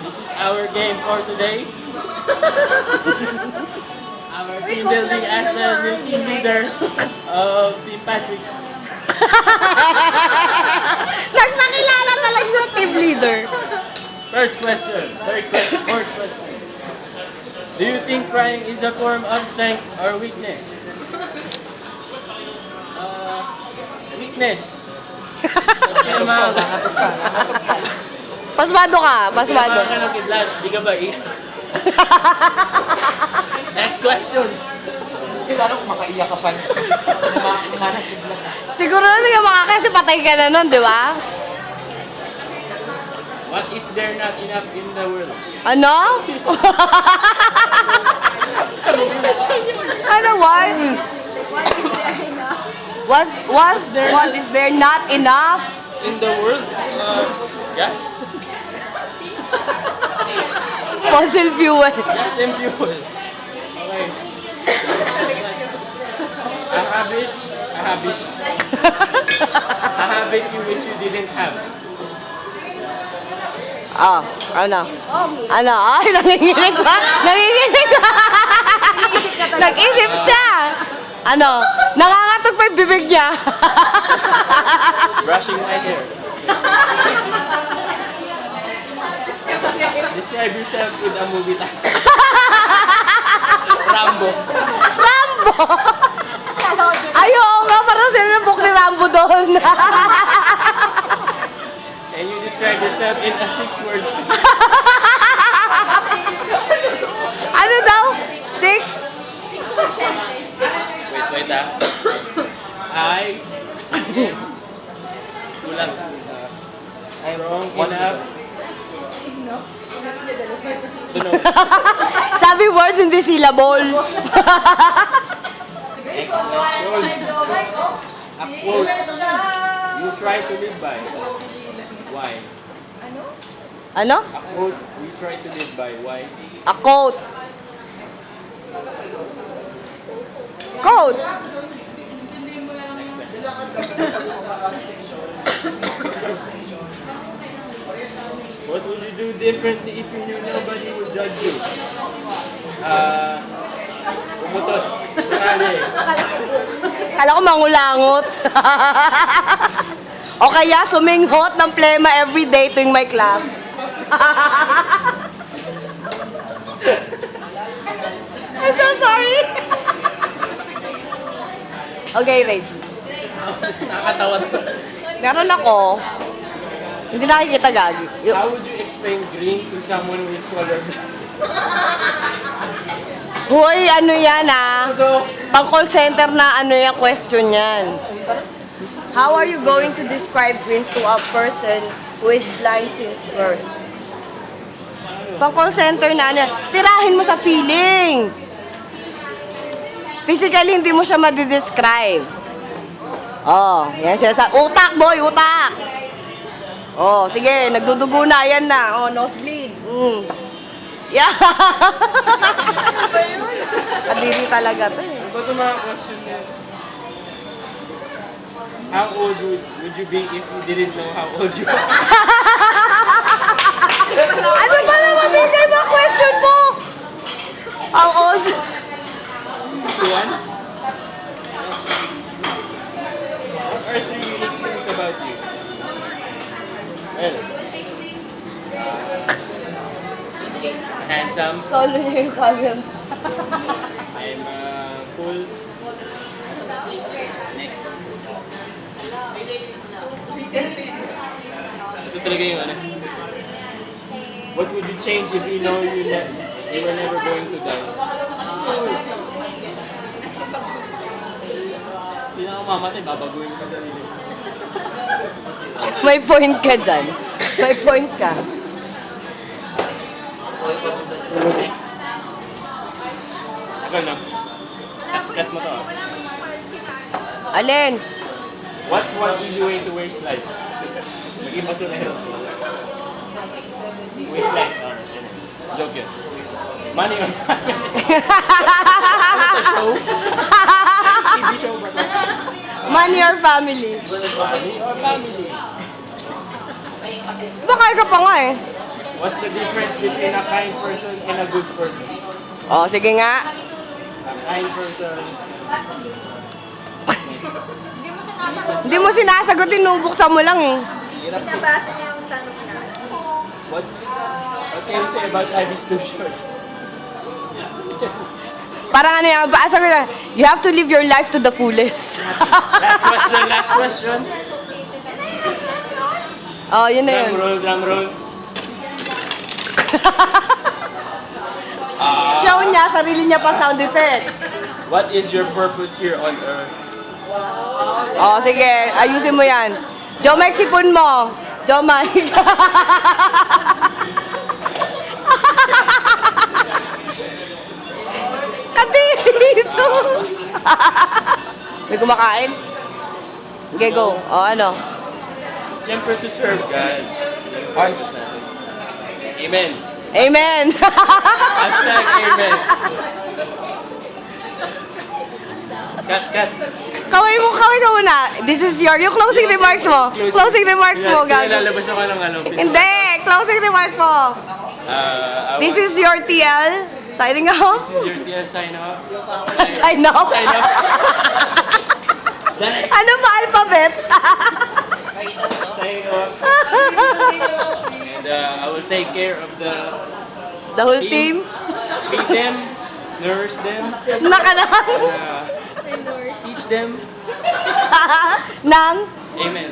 This is our game for today. Our team building as the new team leader of Team Patrick. Nagpakilala talaga yung team leader. First question. Fourth question. Do you think crying is a form of strength or weakness? Weakness. Okay, ma'am. Pasmado ka, pasmado. Ka ng kidlat, di ka ba Next question. Hindi lalo kung makaiyak ka pa. Nanakiblat. Siguro hindi ka makakasi patay ka na nun, di ba? What is there not enough in the world? Ano? Ano, what? What is there not enough? In the world? Gas. Fossil fuel. Gas and fuel. Okay. A habit you wish you didn't have. Ah, ano? Ano? Ay, nanginginig ba? Nanginginig ba? Nag-isip siya. Ano? Nangangatog pa yung bibig niya. Brushing my hair. Describe yourself with a movie title. Rambo. Rambo! Ay, oo nga, parang sila ng book ni Rambo doon. Can you describe yourself in a 6 words? Ano daw? 6? Wait I kulang. Strong enough. To know. Sabi words, hindi syllable. Next a quote you try to live by. Why? Ano? A quote you try to live by. Why? A quote. Quote. What would you do differently if you knew nobody would judge you? Umutot. Sumali. Kala ko mangulangot. O kaya suminghot ng plema everyday tuwing may class. I'm so sorry. Okay, Rafe. Nakakatawa to. Meron ako. Hindi nakikita gagi. How would you explain green to someone who is colorblind? Hoy, ano yan ah? Pang call center na ano yung question yan. How are you going to describe green to a person who is blind since birth? Pang call center na ano, tirahin mo sa feelings. Physically, hindi mo siya madidescribe. Oh, yan siya sa utak, boy, utak. Oh, sige, nagdudugo na, yan na. Oh, nosebleed. Yeah. Kadiri talaga to eh. Ano ba itong mga question niya? How old would you be if you didn't know how old you are? Ano ba naman yung mga question mo? How old? 61? What are 3 unique things about you? Well, handsome. Solo niya yung camera. I'm cool. Next. Ito talaga yung ano. What would you change if you know you were never going to die? Hindi na ako mamatay, babaguhin ko sa sarili. May point ka dyan. May point ka. Next. Tagal na. Cut mo to ah. Alin? What's one easy way to waste life? Maging basurero. Waste life. Joke yun. Money or family? Ano to show? TV show ba to? Money or family? Money or family? Diba kaya ka pa nga eh? What's the difference between a kind person and a good person? Oh, sige nga. A kind person. Hindi mo sinasagot, tinubuksan mo lang eh. Nabasa niya yung tanong niya. What can you say about Ivy's too short? Parang ano yan, asa ko na, you have to live your life to the fullest. Last question, last question. Oh, yun na yun. Drum roll, drum roll. Show niya, sarili niya pa sound effects. What is your purpose here on earth? Oh, sige, ayusin mo yan. Jomike, sipon mo. Jomike. Kadito. May kumakain? Okay, go. Oh, ano? Siyempre to serve God. Ay, Amen. Amen. Hashtag amen. Cut. Kaway ka muna. This is yung closing remarks mo. Closing remark mo, gago. Lalabas ako ng ano. Hindi, closing remark mo. This is your TL signing off. This is your dear sign off. Sign off. Sign off. Ano ba alphabet? Sign off. And I will take care of the The whole team. feed them, nourish them, Nakanang. teach them. Nang. Amen.